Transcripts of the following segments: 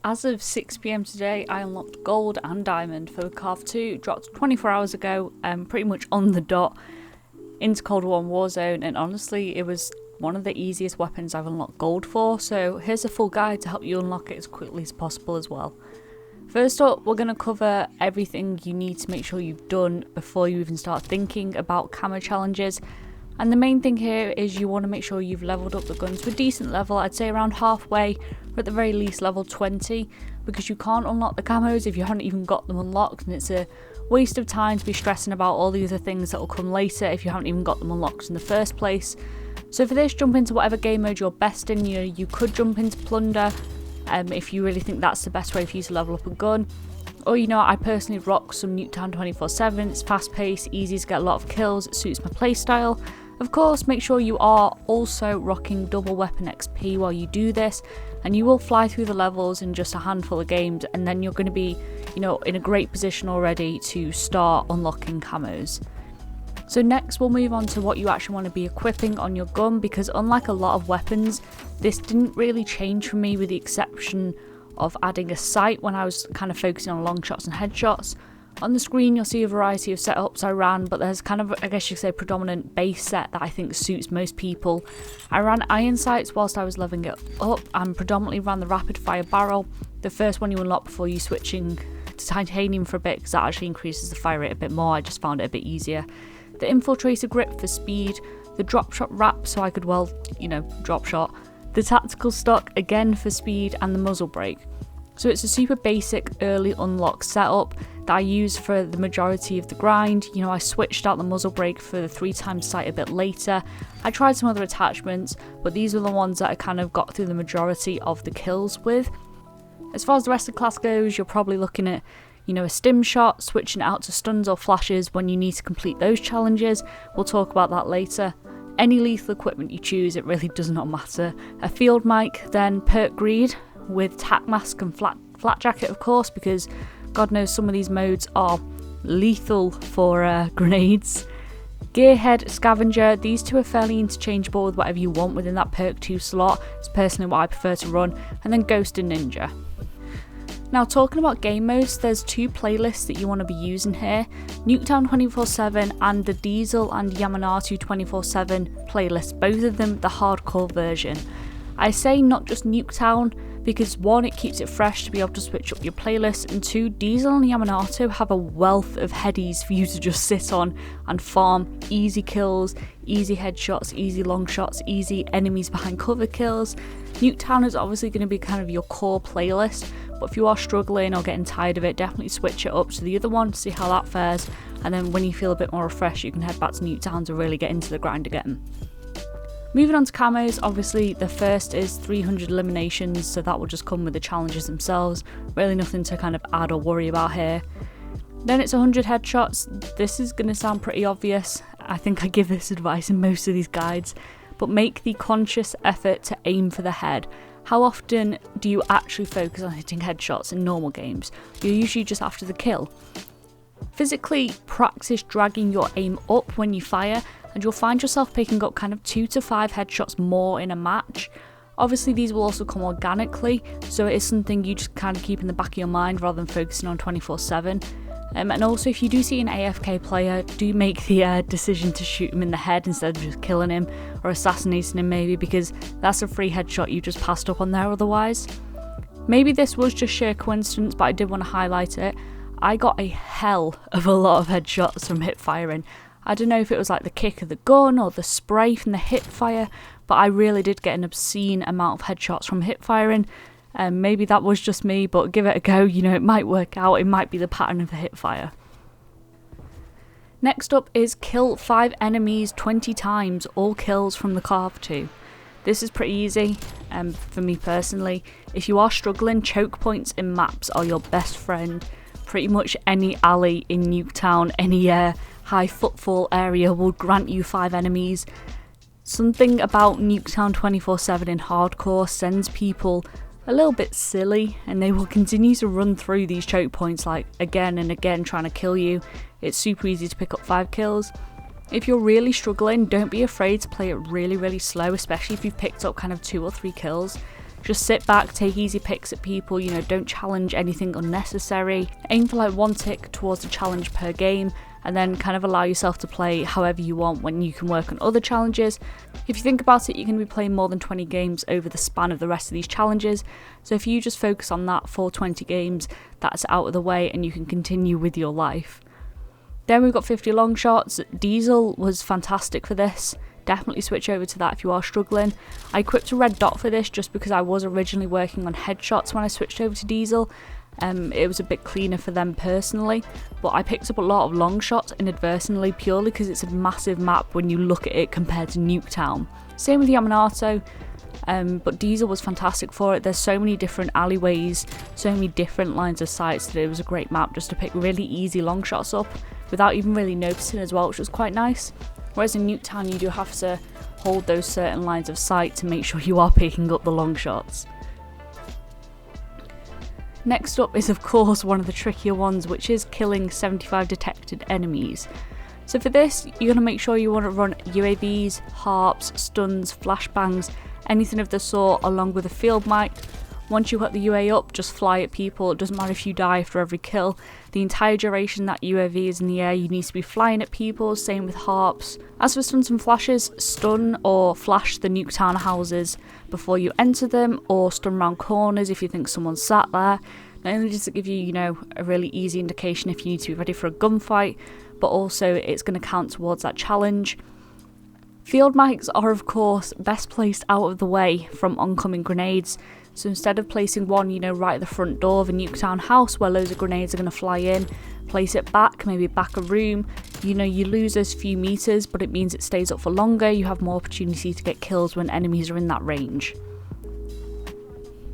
As of 6 PM today, I unlocked Gold and Diamond for the CARV.2, dropped 24 hours ago, pretty much on the dot, into Cold War and Warzone, and honestly, it was one of the easiest weapons I've unlocked Gold for, so here's a full guide to help you unlock it as quickly as possible as well. First up, we're going to cover everything you need to make sure you've done before you even start thinking about camo challenges. And the main thing here is you want to make sure you've leveled up the guns to a decent level, I'd say around halfway, or at the very least level 20, because you can't unlock the camos if you haven't even got them unlocked, and it's a waste of time to be stressing about all the other things that will come later if you haven't even got them unlocked in the first place. So for this, jump into whatever game mode you're best in. You could jump into Plunder if you really think that's the best way for you to level up a gun. Or I personally rock some Nuketown 24/7, it's fast paced, easy to get a lot of kills, it suits my playstyle. Of course, make sure you are also rocking double weapon XP while you do this, and you will fly through the levels in just a handful of games, and then you're going to be, in a great position already to start unlocking camos. So next we'll move on to what you actually want to be equipping on your gun, because unlike a lot of weapons, this didn't really change for me with the exception of adding a sight when I was kind of focusing on long shots and headshots. On the screen you'll see a variety of setups I ran, but there's kind of, I guess you could say, predominant base set that I think suits most people. I ran iron sights whilst I was leveling it up, and predominantly ran the rapid fire barrel, the first one you unlock before you switching to titanium for a bit, because that actually increases the fire rate a bit more. I just found it a bit easier. The infiltrator grip for speed, the drop shot wrap so I could drop shot, the tactical stock again for speed, and the muzzle brake. So it's a super basic early unlock setup that I use for the majority of the grind. I switched out the muzzle brake for the 3x sight a bit later. I tried some other attachments, but these were the ones that I kind of got through the majority of the kills with. As far as the rest of the class goes, you're probably looking at a stim shot, switching it out to stuns or flashes when you need to complete those challenges. We'll talk about that later. Any lethal equipment you choose, it really does not matter. A field mic, then perk greed with tac mask and flat jacket, of course, because God knows some of these modes are lethal for grenades. Gearhead, scavenger, these two are fairly interchangeable with whatever you want within that perk 2 slot. It's personally what I prefer to run. And then ghost and ninja. Now, talking about game modes, there's two playlists that you want to be using here. Nuketown 24/7 and the Diesel and Yamanato 24/7 playlist, both of them the hardcore version. I say not just Nuketown because one, it keeps it fresh to be able to switch up your playlist, and two, Diesel and Yamanato have a wealth of headies for you to just sit on and farm easy kills, easy headshots, easy long shots, easy enemies behind cover kills. Nuketown is obviously going to be kind of your core playlist, but if you are struggling or getting tired of it, definitely switch it up to the other one to see how that fares, and then when you feel a bit more refreshed you can head back to Nuketown to really get into the grind again. Moving on to camos, obviously the first is 300 eliminations, so that will just come with the challenges themselves, really nothing to kind of add or worry about here. Then it's 100 headshots. This is going to sound pretty obvious, I think I give this advice in most of these guides, but make the conscious effort to aim for the head. How often do you actually focus on hitting headshots in normal games? You're usually just after the kill. Physically practice dragging your aim up when you fire, and you'll find yourself picking up kind of 2 to 5 headshots more in a match. Obviously these will also come organically, so it is something you just kind of keep in the back of your mind rather than focusing on 24/7. And also if you do see an AFK player, do make the decision to shoot him in the head instead of just killing him or assassinating him maybe, because that's a free headshot you just passed up on there otherwise. Maybe this was just sheer coincidence, but I did want to highlight it. I got a hell of a lot of headshots from hip firing. I don't know if it was like the kick of the gun or the spray from the hip fire, but I really did get an obscene amount of headshots from hip firing. Maybe that was just me, but give it a go, it might work out, it might be the pattern of the hip fire. Next up is kill 5 enemies 20 times, all kills from the CARV.2. This is pretty easy for me personally. If you are struggling, choke points in maps are your best friend. Pretty much any alley in Nuketown, any high footfall area will grant you 5 enemies. Something about Nuketown 24/7 in hardcore sends people a little bit silly, and they will continue to run through these choke points like again and again trying to kill you. It's super easy to pick up 5 kills. If you're really struggling, don't be afraid to play it really slow, especially if you've picked up kind of 2 or 3 kills. Just sit back, take easy picks at people, you know, don't challenge anything unnecessary. Aim for like 1 tick towards a challenge per game, and then kind of allow yourself to play however you want when you can work on other challenges. If you think about it, you're going to be playing more than 20 games over the span of the rest of these challenges, so if you just focus on that for 20 games, that's out of the way and you can continue with your life. Then we've got 50 long shots. Diesel was fantastic for this. Definitely switch over to that if you are struggling. I equipped a red dot for this just because I was originally working on headshots when I switched over to Diesel. It was a bit cleaner for them personally, but I picked up a lot of long shots inadvertently purely because it's a massive map when you look at it compared to Nuketown. Same with Yamanato, but Diesel was fantastic for it. There's so many different alleyways, so many different lines of sight, so it was a great map just to pick really easy long shots up without even really noticing as well, which was quite nice. Whereas in Nuketown you do have to hold those certain lines of sight to make sure you are picking up the long shots. Next up is of course one of the trickier ones, which is killing 75 detected enemies. So for this, you're going to make sure you want to run UAVs, harps, stuns, flashbangs, anything of the sort, along with a field mic. Once you got the UA up, just fly at people. It doesn't matter if you die after every kill. The entire duration that UAV is in the air, you need to be flying at people, same with harps. As for stuns and flashes, stun or flash the Nuketown houses before you enter them, or stun round corners if you think someone's sat there. Not only does it give you, you know, a really easy indication if you need to be ready for a gunfight, but also it's going to count towards that challenge. Field mics are of course best placed out of the way from oncoming grenades. So instead of placing one, you know, right at the front door of a Nuketown house where loads of grenades are going to fly in, place it back, maybe back a room. You know, you lose those few meters, but it means it stays up for longer. You have more opportunity to get kills when enemies are in that range.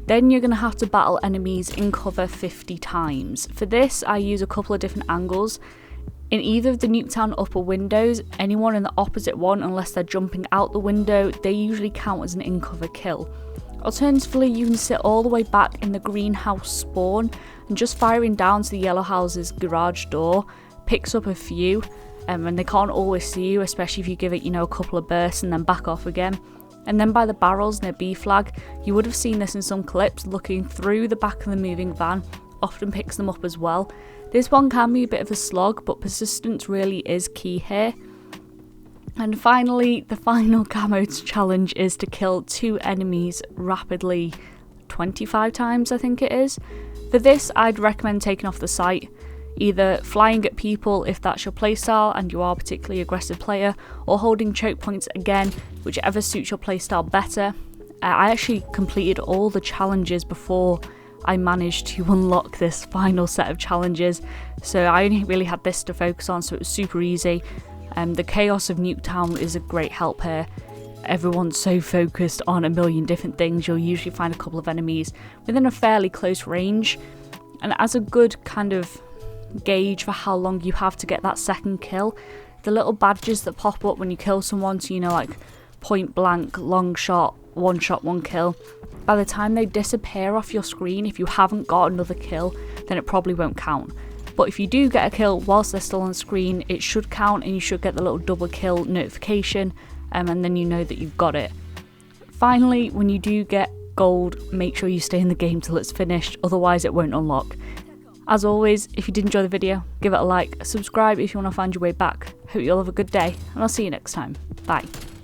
Then you're going to have to battle enemies in cover 50 times. For this, I use a couple of different angles. In either of the Nuketown upper windows, anyone in the opposite one, unless they're jumping out the window, they usually count as an in-cover kill. Alternatively, you can sit all the way back in the greenhouse spawn and just firing down to the yellow house's garage door picks up a few, and they can't always see you, especially if you give it, you know, a couple of bursts and then back off again. And then by the barrels near B flag, you would have seen this in some clips, looking through the back of the moving van, often picks them up as well. This one can be a bit of a slog, but persistence really is key here. And finally, the final Gamemodes challenge is to kill 2 enemies rapidly 25 times, I think it is. For this, I'd recommend taking off the sight, either flying at people if that's your playstyle and you are a particularly aggressive player, or holding choke points again, whichever suits your playstyle better. I actually completed all the challenges before I managed to unlock this final set of challenges, so I only really had this to focus on, so it was super easy. The chaos of Nuketown is a great help here. Everyone's so focused on a million different things, you'll usually find a couple of enemies within a fairly close range, and as a good kind of gauge for how long you have to get that second kill, the little badges that pop up when you kill someone, so you know, like point blank, long shot, 1 kill, by the time they disappear off your screen, if you haven't got another kill, then it probably won't count. But if you do get a kill whilst they're still on screen, it should count and you should get the little double kill notification, and then you know that you've got it. Finally, when you do get gold, make sure you stay in the game till it's finished, otherwise it won't unlock. As always, if you did enjoy the video, give it a like, subscribe if you want to find your way back. Hope you all have a good day, and I'll see you next time. Bye.